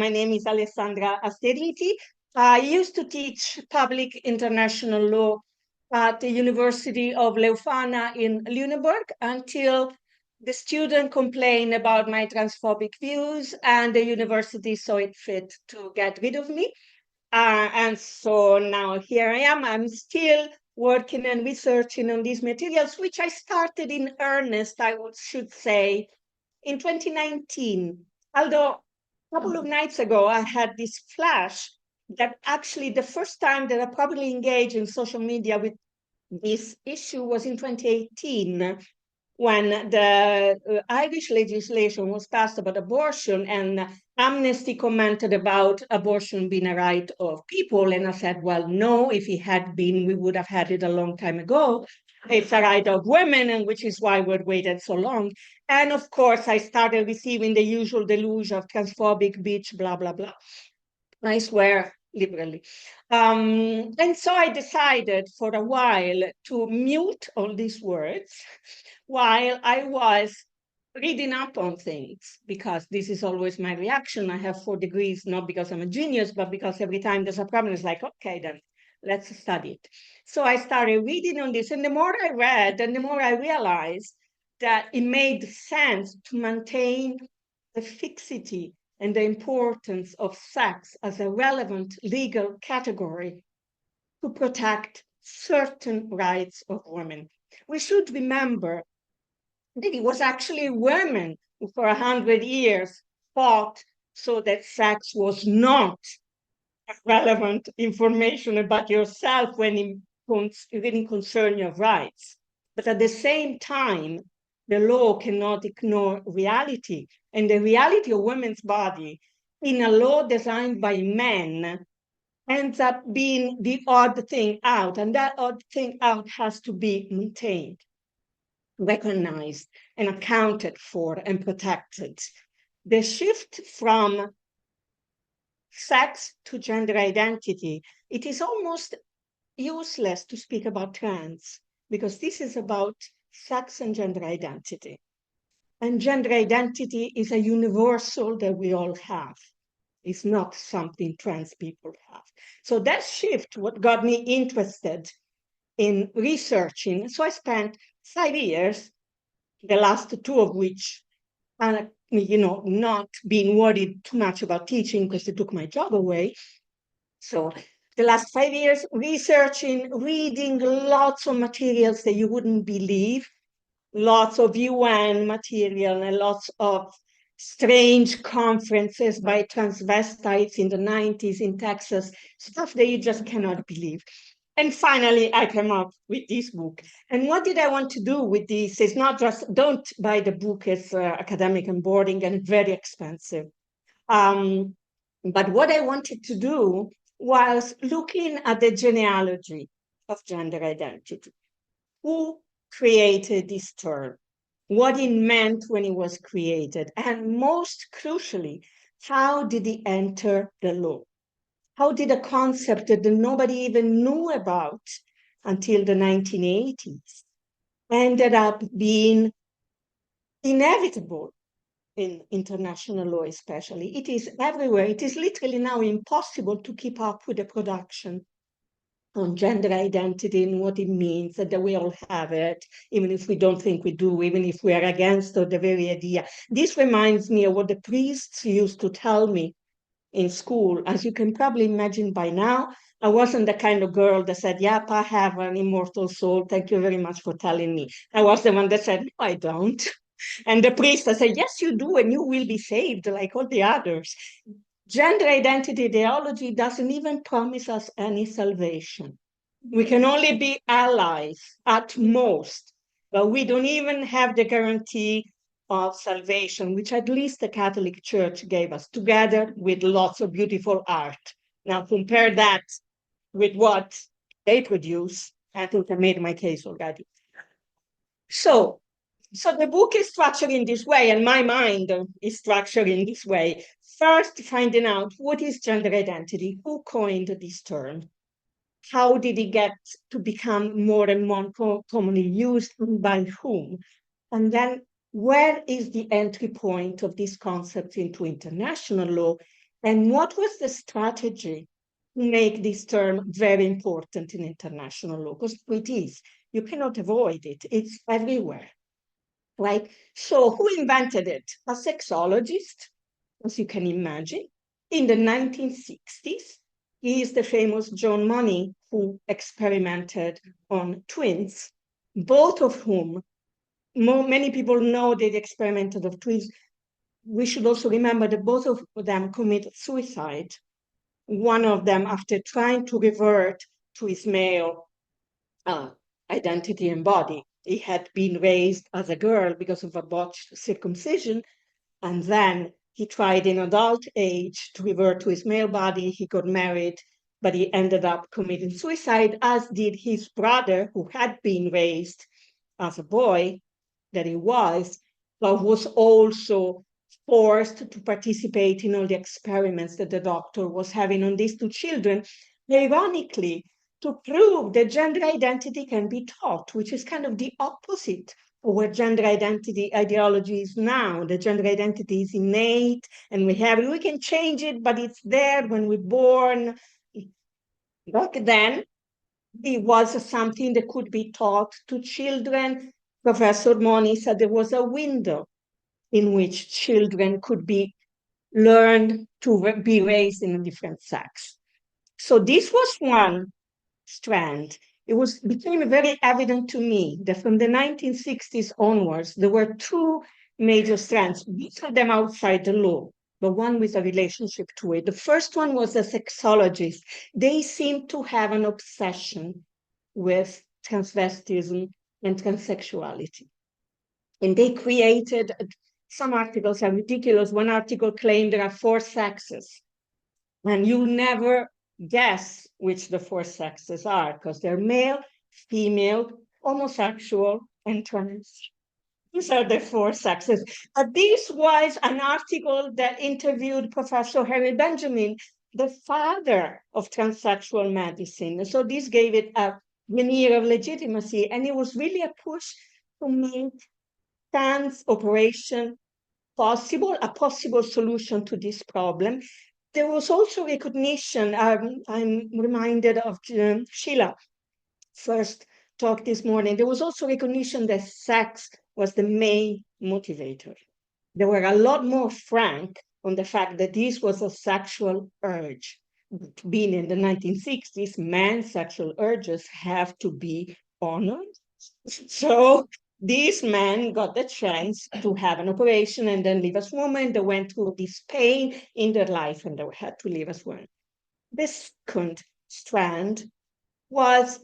My name is Alessandra Asteriti. I used to teach public international law at the University of Leuphana in Lüneburg until the student complained about my transphobic views and the university saw it fit to get rid of me. And so now here I am. I'm still working and researching on these materials, which I started in earnest, should say, in 2019. Although a couple of nights ago, I had this flash that actually the first time that I probably engaged in social media with this issue was in 2018, when the Irish legislation was passed about abortion, and Amnesty commented about abortion being a right of people. And I said, well, no, if it had been, we would have had it a long time ago. It's a right of women, and which is why we've waited so long. And of course, I started receiving the usual deluge of transphobic bitch, blah, blah, blah. I swear liberally. And so I decided for a while to mute all these words while I was reading up on things, because this is always my reaction. I have 4 degrees, not because I'm a genius, but because every time there's a problem, it's like, okay, then let's study it. So I started reading on this, and the more I read, and the more I realized that it made sense to maintain the fixity and the importance of sex as a relevant legal category to protect certain rights of women. We should remember that it was actually women who for 100 years fought so that sex was not relevant information about yourself when it concerns your rights. But at the same time, the law cannot ignore reality. And the reality of women's body in a law designed by men ends up being the odd thing out. And that odd thing out has to be maintained, recognized, and accounted for and protected. The shift from sex to gender identity, it is almost useless to speak about trans, because this is about sex and gender identity. And gender identity is a universal that we all have. It's not something trans people have. So that shift, what got me interested in researching. So I spent 5 years, the last 2 of which, not being worried too much about teaching because it took my job away. So the last 5 years researching, reading lots of materials that you wouldn't believe, lots of UN material and lots of strange conferences by transvestites in the 90s in Texas, stuff that you just cannot believe. And finally, I came up with this book. And what did I want to do with this? It's not just, don't buy the book, it's academic and boring and very expensive. But what I wanted to do was looking at the genealogy of gender identity. Who created this term? What it meant when it was created? And most crucially, how did it enter the law? How did a concept that nobody even knew about until the 1980s ended up being inevitable in international law especially? It is everywhere. It is literally now impossible to keep up with the production on gender identity and what it means, and that we all have it, even if we don't think we do, even if we are against the very idea. This reminds me of what the priests used to tell me in school. As you can probably imagine by now, I wasn't the kind of girl that said, yep, I have an immortal soul. Thank you very much for telling me. I was the one that said, no, I don't. And the priest said, yes, you do, and you will be saved like all the others. Gender identity ideology doesn't even promise us any salvation. We can only be allies at most, but we don't even have the guarantee of salvation, which at least the Catholic Church gave us, together with lots of beautiful art. Now compare that with what they produce. I think I made my case already. So the book is structured in this way, and my mind is structured in this way. First, finding out what is gender identity, who coined this term, how did it get to become more and more commonly used, and by whom, and then where is the entry point of this concept into international law, And what was the strategy to make this term very important in international law? Because it is. You cannot avoid it. It's everywhere, right? So who invented it? A sexologist, as you can imagine, in the 1960s. He is the famous John Money, who experimented on twins, both of whom, many people know they experimented on twins. We should also remember that both of them committed suicide. One of them after trying to revert to his male identity and body. He had been raised as a girl because of a botched circumcision, and then he tried in adult age to revert to his male body. He got married, but he ended up committing suicide, as did his brother, who had been raised as a boy, that he was, but was also forced to participate in all the experiments that the doctor was having on these two children, ironically, to prove that gender identity can be taught, which is kind of the opposite of where gender identity ideology is now. The gender identity is innate, and we can change it, but it's there when we're born. Back then, it was something that could be taught to children. Professor Moni said there was a window in which children could be learned to be raised in a different sex. So this was one strand. It became very evident to me that from the 1960s onwards, there were two major strands, both of them outside the law, but one with a relationship to it. The first one was the sexologists. They seemed to have an obsession with transvestism and transsexuality. And they created, some articles are ridiculous. One article claimed there are 4 sexes, and you'll never guess which the 4 sexes are, because they're male, female, homosexual, and trans. These are the 4 sexes. This was an article that interviewed Professor Harry Benjamin, the father of transsexual medicine. So this gave it a veneer of legitimacy, and it was really a push to make trans operation possible, a possible solution to this problem. There was also recognition. I'm reminded of Sheila first talk this morning. There was also recognition that sex was the main motivator. They were a lot more frank on the fact that this was a sexual urge. Being in the 1960s, men's sexual urges have to be honored. So these men got the chance to have an operation and then live as women. They went through this pain in their life and they had to live as women. The second strand was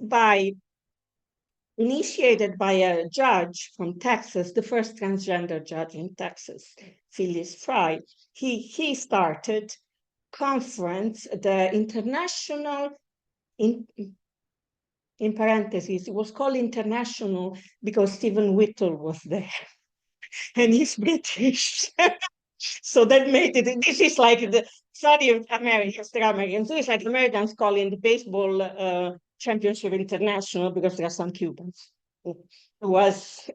initiated by a judge from Texas, the first transgender judge in Texas, Phyllis Fry. He started conference, the international, in parentheses, it was called international because Stephen Whittle was there and he's British. So that made it, this is like the study of Americans, the Americans, so it's like Americans calling the baseball championship international because there are some Cubans. It was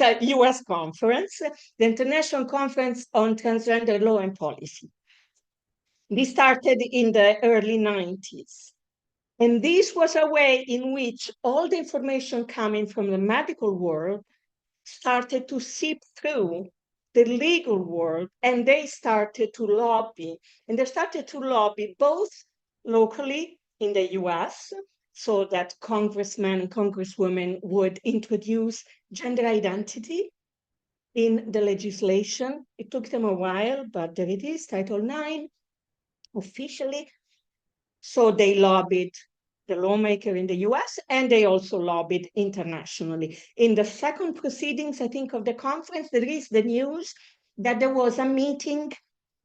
a US conference, the International Conference on Transgender Law and Policy. This started in the early 90s. And this was a way in which all the information coming from the medical world started to seep through the legal world, and they started to lobby. And they started to lobby both locally in the US, so that congressmen and congresswomen would introduce gender identity in the legislation. It took them a while, but there it is, Title IX, officially. So they lobbied the lawmaker in the US, and they also lobbied internationally. In the second proceedings, I think, of the conference, there is the news that there was a meeting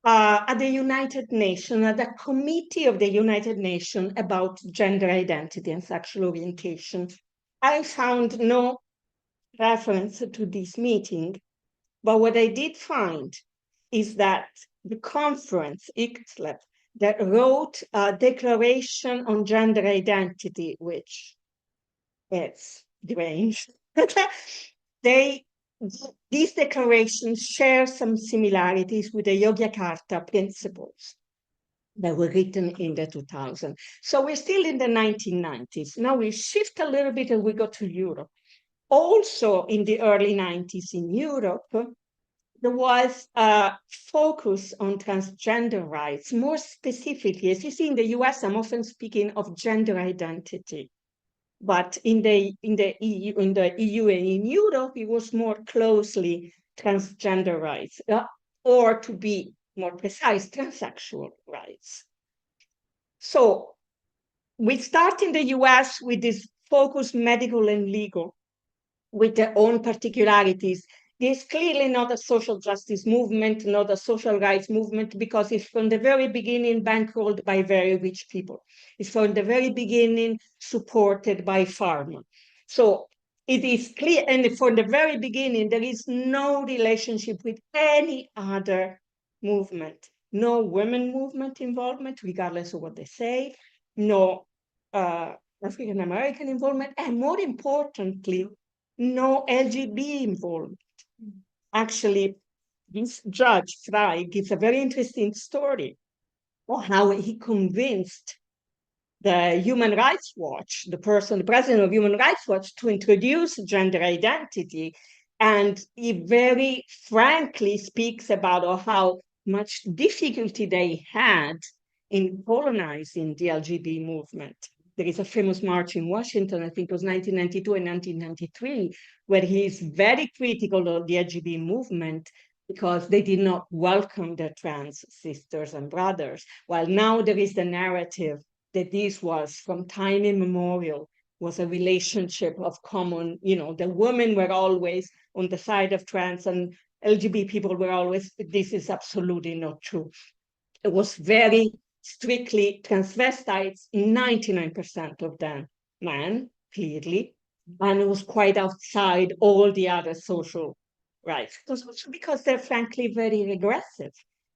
at the United Nations, at the Committee of the United Nations about gender identity and sexual orientation. I found no reference to this meeting, but what I did find is that the conference, ICSLEP, that wrote a declaration on gender identity, which is deranged. These declarations share some similarities with the Yogyakarta principles. that were written in the 2000s. So we're still in the 1990s. Now we shift a little bit and we go to Europe. Also in the early 90s in Europe, there was a focus on transgender rights. More specifically, as you see in the US, I'm often speaking of gender identity. But in the EU and in Europe, it was more closely transgender rights, or to be more precise, transsexual rights. So we start in the US with this focus, medical and legal, with their own particularities. It's clearly not a social justice movement, not a social rights movement, because it's from the very beginning bankrolled by very rich people. It's from the very beginning supported by pharma. So it is clear, and from the very beginning, there is no relationship with any other movement. No women movement involvement, regardless of what they say, no African American involvement, and more importantly, no LGBT involvement. Actually, this judge, Frey, gives a very interesting story of how he convinced the Human Rights Watch, the president of Human Rights Watch, to introduce gender identity. And he very frankly speaks about how much difficulty they had in colonizing the LGBT movement. There is a famous march in Washington, I think it was 1992 and 1993, where he is very critical of the LGBT movement because they did not welcome their trans sisters and brothers. While now there is the narrative that this was from time immemorial, was a relationship of common, the women were always on the side of trans and LGBT people were always, this is absolutely not true. It was very strictly transvestites, 99% of them men, clearly, and it was quite outside all the other social rights. Because they're frankly very regressive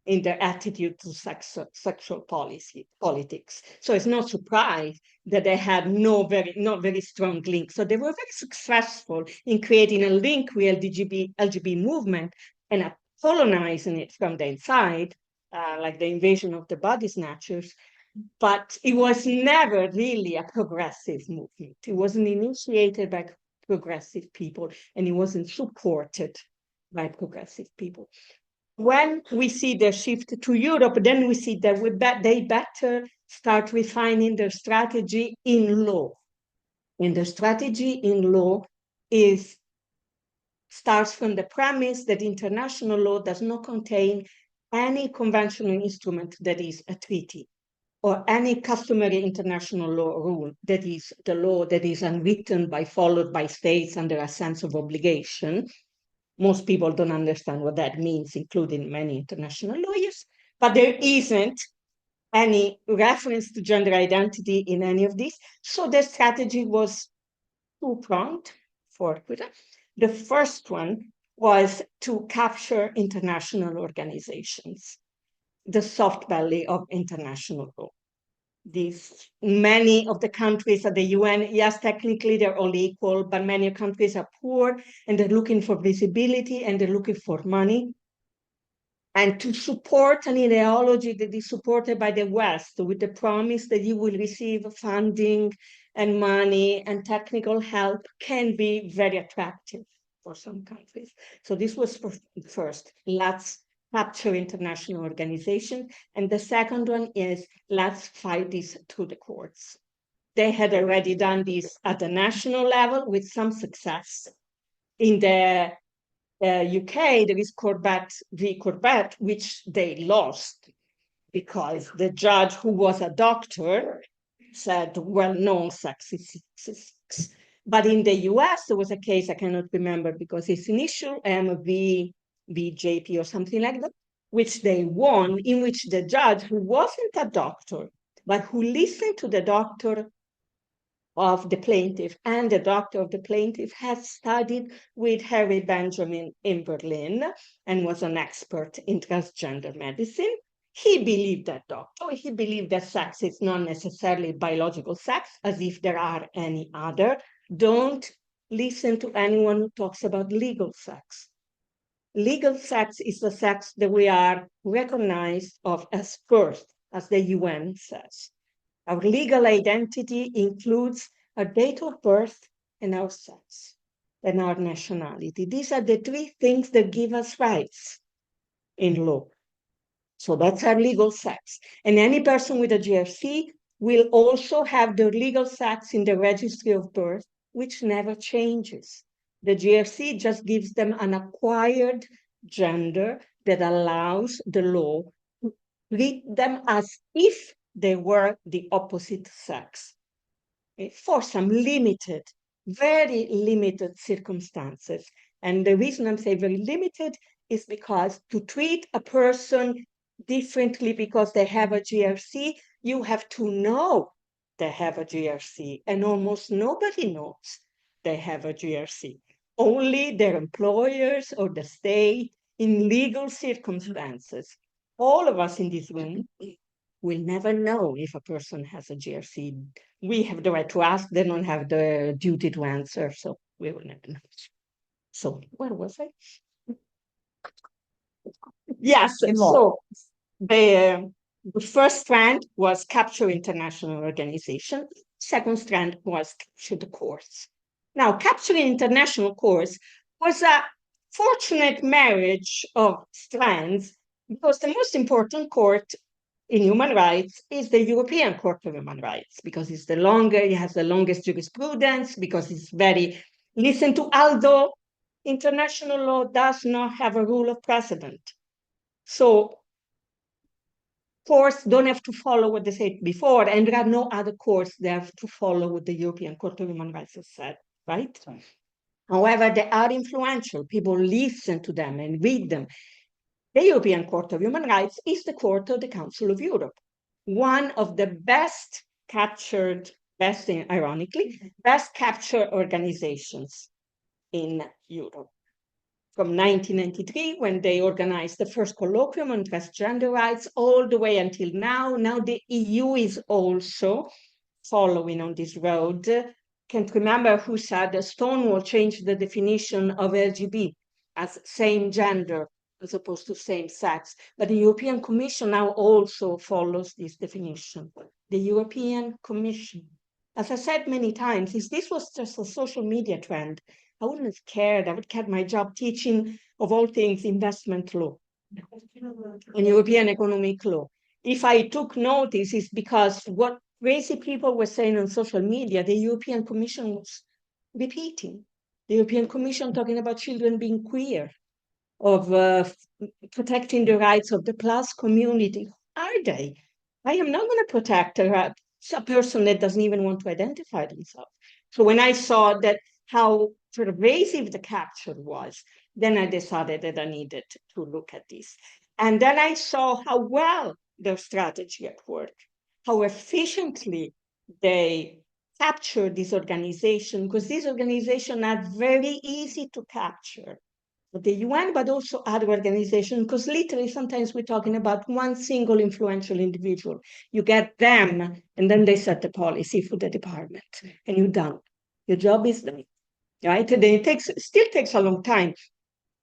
in their attitude to sexual politics. So it's no surprise that they had not very strong link. So they were very successful in creating a link with LGBT movement and colonizing it from the inside, like the invasion of the body snatchers. But it was never really a progressive movement. It wasn't initiated by progressive people, and it wasn't supported by progressive people. When we see the shift to Europe, then we see that they better start refining their strategy in law. And the strategy in law starts from the premise that international law does not contain any conventional instrument that is a treaty, or any customary international law rule that is the law that is unwritten followed by states under a sense of obligation. Most people don't understand what that means, including many international lawyers, but there isn't any reference to gender identity in any of these. So the strategy was two-pronged for Twitter. The first one was to capture international organizations, the soft belly of international law. Many of the countries at the UN, yes, technically they're all equal, but many countries are poor and they're looking for visibility and they're looking for money. And to support an ideology that is supported by the West with the promise that you will receive funding and money and technical help can be very attractive for some countries. So this was first, let's capture international organization. And the second one is, let's fight this through the courts. They had already done this at the national level with some success. In the UK, there is Corbett v. Corbett, which they lost because the judge, who was a doctor, said, well, no, sex is sex. But in the US, there was a case, I cannot remember because it's initial MVJP or something like that, which they won, in which the judge, who wasn't a doctor, but who listened to the doctor of the plaintiff, and the doctor of the plaintiff had studied with Harry Benjamin in Berlin and was an expert in transgender medicine. He believed that doctor. He believed that sex is not necessarily biological sex, as if there are any other. Don't listen to anyone who talks about legal sex. Legal sex is the sex that we are recognized of as first as the UN says. Our legal identity includes our date of birth and our sex and our nationality. These are the three things that give us rights in law. So that's our legal sex. And any person with a GRC will also have their legal sex in the registry of birth, which never changes. The GRC just gives them an acquired gender that allows the law to treat them as if they were the opposite sex, for some limited, very limited circumstances. And the reason I'm saying very limited is because to treat a person differently because they have a GRC, you have to know they have a GRC, and almost nobody knows they have a GRC. Only their employers or the state in legal circumstances. All of us in this room will never know if a person has a GRC. We have the right to ask, they don't have the duty to answer, so we will never know. So where was I? Yes, so the first strand was capture international organization. Second strand was capture the courts. Now, capturing international courts was a fortunate marriage of strands because the most important court in human rights is the European Court of Human Rights because it's the longer, it has the longest jurisprudence, because it's very listened to, although international law does not have a rule of precedent. So courts don't have to follow what they said before, and there are no other courts that have to follow what the European Court of Human Rights has said, right? However, they are influential. People listen to them and read them. The European Court of Human Rights is the court of the Council of Europe, one of the best captured, ironically, best captured organizations in Europe. From 1993, when they organized the first colloquium on transgender rights, all the way until now. Now the EU is also following on this road. Can't remember who said Stonewall changed the definition of LGBT as same gender as opposed to same sex. But the European Commission now also follows this definition. The European Commission. As I said many times, if this was just a social media trend, I wouldn't have cared. I would have kept my job teaching, of all things, investment law and European economic law. If I took notice, it's because what crazy people were saying on social media, the European Commission was repeating. The European Commission talking about children being queer, of protecting the rights of the plus community. Are they? I am not going to protect a person that doesn't even want to identify themselves. So when I saw that how pervasive the capture was, then I decided that I needed to look at this. And then I saw how well their strategy at work, how efficiently they capture this organization, because these organizations are very easy to capture. The UN, but also other organizations, because literally sometimes we're talking about one single influential individual. You get them, and then they set the policy for the department, and you're done. Your job is done, right? And it still takes a long time.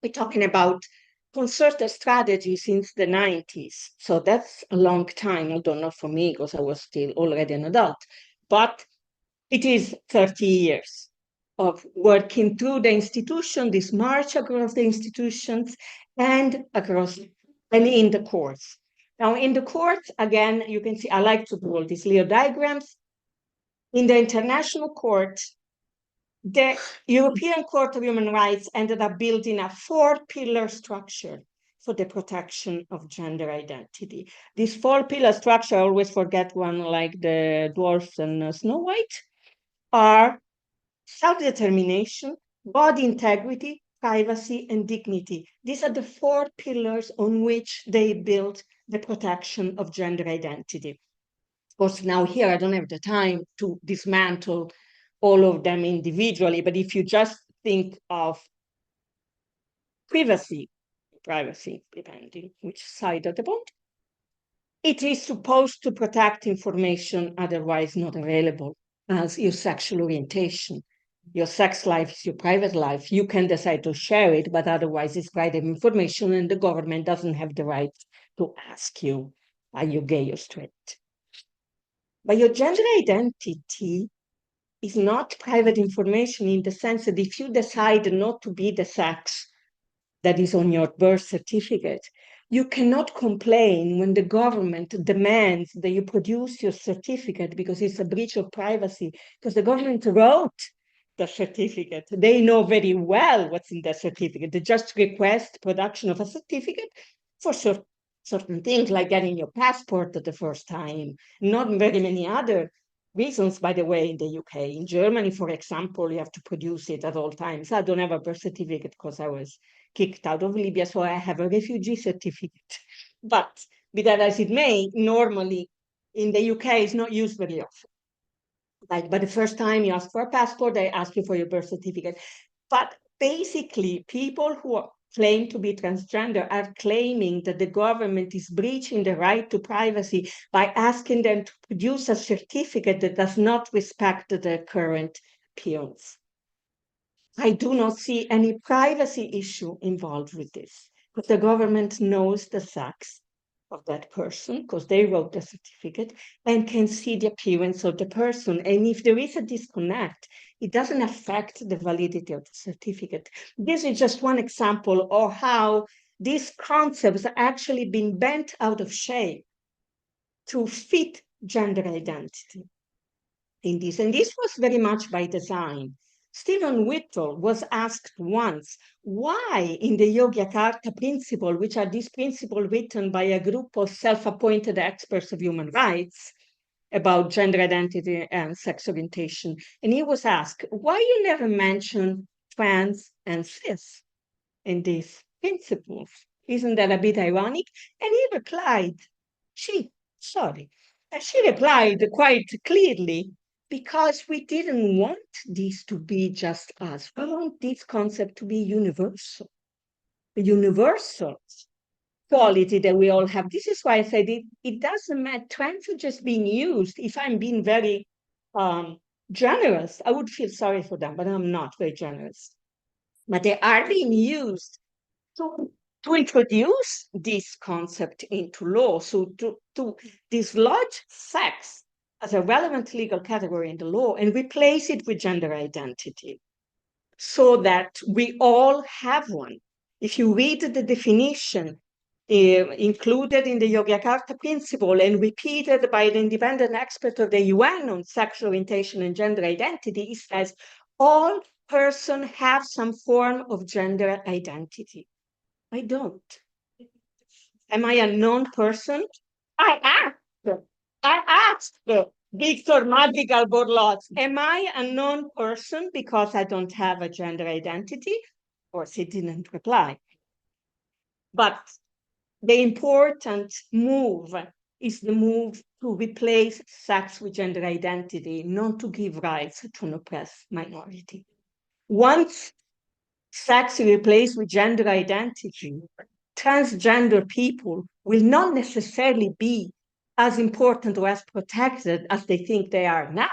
We're talking about concerted strategy since the 90s. So that's a long time, although not for me, because I was still already an adult. But it is 30 years of working through the institution, this march across the institutions and in the courts. Now, in the courts, again, you can see, I like to do all these little diagrams. In the international court, the European Court of Human Rights ended up building a 4-pillar structure for the protection of gender identity. This 4-pillar structure, I always forget one, like the dwarfs and Snow White, are self-determination, body integrity, privacy, and dignity. These are the 4 pillars on which they built the protection of gender identity. Of course, now here I don't have the time to dismantle all of them individually, but if you just think of privacy, depending which side of the bond, it is supposed to protect information otherwise not available, as your sexual orientation. Your sex life is your private life. You can decide to share it, but otherwise it's private information, and the government doesn't have the right to ask you Are you gay or straight? But your gender identity is not private information in the sense that if you decide not to be the sex that is on your birth certificate, you cannot complain when the government demands that you produce your certificate because it's a breach of privacy, because the government wrote the certificate. They know very well what's in the certificate. They just request production of a certificate for certain things like getting your passport the first time, not very many other reasons, by the way, in the UK. In Germany, for example, you have to produce it at all times. I don't have a birth certificate because I was kicked out of Libya, so I have a refugee certificate. But be that as it may, normally in the UK, it's not used very often. Like, but the first time you ask for a passport, they ask you for your birth certificate. But basically, people who claim to be transgender are claiming that the government is breaching the right to privacy by asking them to produce a certificate that does not respect their current appearance. I do not see any privacy issue involved with this, but the government knows the sex of that person because they wrote the certificate and can see the appearance of the person. And if there is a disconnect, it doesn't affect the validity of the certificate. This is just one example of how these concepts are actually being bent out of shape to fit gender identity in this. And this was very much by design. Stephen Whittle was asked once why in the Yogyakarta principle, which are these principles written by a group of self-appointed experts of human rights about gender identity and sex orientation, and he was asked, why you never mention trans and cis in these principles? Isn't that a bit ironic? And he replied, she replied quite clearly, because we didn't want these to be just us. We want this concept to be universal, the universal quality that we all have. This is why I said it doesn't matter. Trends are just being used. If I'm being very generous, I would feel sorry for them, but I'm not very generous. But they are being used to introduce this concept into law, so to dislodge sex as a relevant legal category in the law and replace it with gender identity so that we all have one. If you read the definition included in the Yogyakarta principle and repeated by the independent expert of the UN on sexual orientation and gender identity, it says all persons have some form of gender identity. I don't. Am I a known person? I asked Victor Madrigal Borlotz, am I a known person because I don't have a gender identity? Of course, he didn't reply. But the important move is the move to replace sex with gender identity, not to give rights to an oppressed minority. Once sex is replaced with gender identity, transgender people will not necessarily be as important or as protected as they think they are now,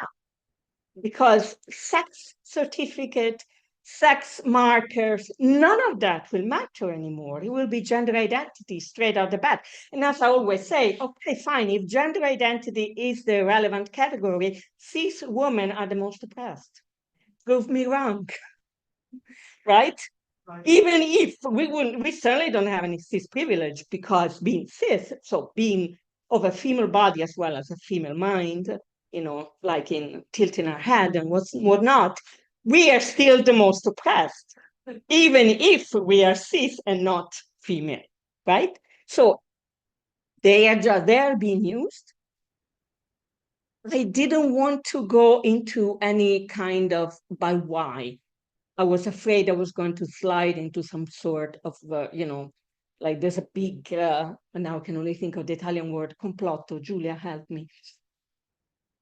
because sex certificate, sex markers, none of that will matter anymore. It will be gender identity straight out the bat. And as I always say, okay, fine, if gender identity is the relevant category, cis women are the most oppressed. Prove me wrong, right? Even if we certainly don't have any cis privilege, because being cis, so being of a female body as well as a female mind, like in tilting our head and whatnot, we are still the most oppressed, even if we are cis and not female, right? So they are being used. I didn't want to go into any kind of by why. I was afraid I was going to slide into some sort of, like there's a big, now I can only think of the Italian word, complotto. Julia, help me.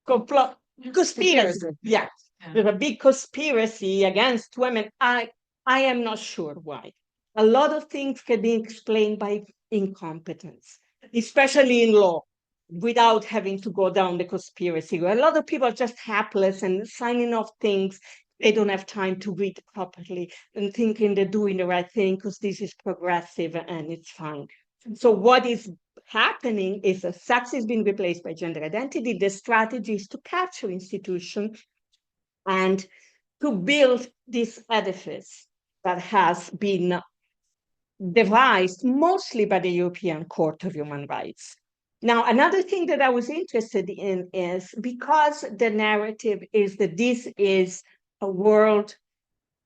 Conspiracy. Yeah. There's a big conspiracy against women. I am not sure why. A lot of things can be explained by incompetence, especially in law, without having to go down the conspiracy. A lot of people are just hapless and signing off things they don't have time to read properly and thinking they're doing the right thing because this is progressive and it's fine. So what is happening is that sex is being replaced by gender identity. The strategy is to capture institutions and to build this edifice that has been devised mostly by the European Court of Human Rights. Now, another thing that I was interested in is because the narrative is that this is a world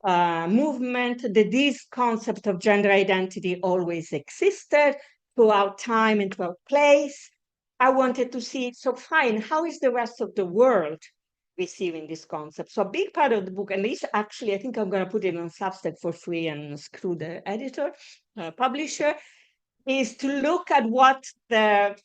movement, that this concept of gender identity always existed throughout time and throughout place. I wanted to see, so fine, how is the rest of the world receiving this concept? So a big part of the book, and this actually, I think I'm going to put it on Substack for free and screw the editor, publisher, is to look at what the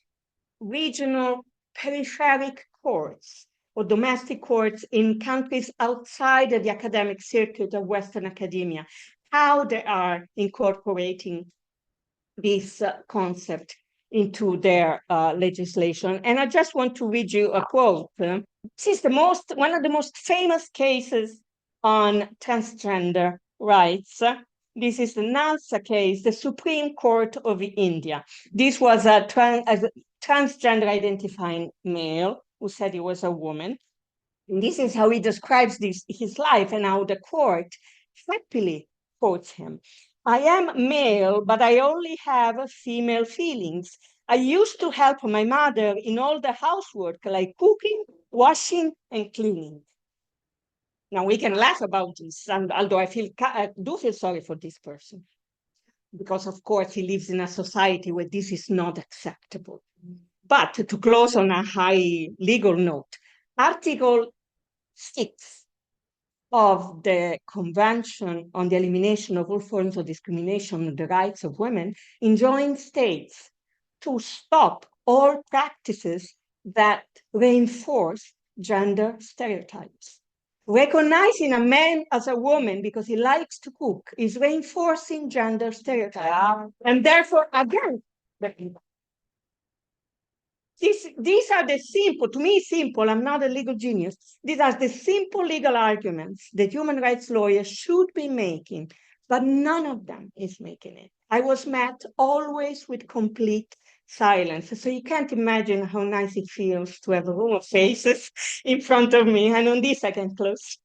regional peripheric courts or domestic courts in countries outside of the academic circuit of Western academia, how they are incorporating this concept into their legislation. And I just want to read you a quote. This is one of the most famous cases on transgender rights. This is the Nalsa case, the Supreme Court of India. This was a transgender identifying male who said he was a woman. And this is how he describes his life and how the court happily quotes him. I am male, but I only have female feelings. I used to help my mother in all the housework, like cooking, washing, and cleaning. Now, we can laugh about this, and although I do feel sorry for this person, because, of course, he lives in a society where this is not acceptable. But to close on a high legal note, Article 6 of the Convention on the Elimination of All Forms of Discrimination and the Rights of Women enjoins states to stop all practices that reinforce gender stereotypes. Recognizing a man as a woman because he likes to cook is reinforcing gender stereotypes. And therefore, again, these are the simple, to me, simple, I'm not a legal genius. These are the simple legal arguments that human rights lawyers should be making, but none of them is making it. I was met always with complete silence. So you can't imagine how nice it feels to have a room of faces in front of me. And on this, I can close.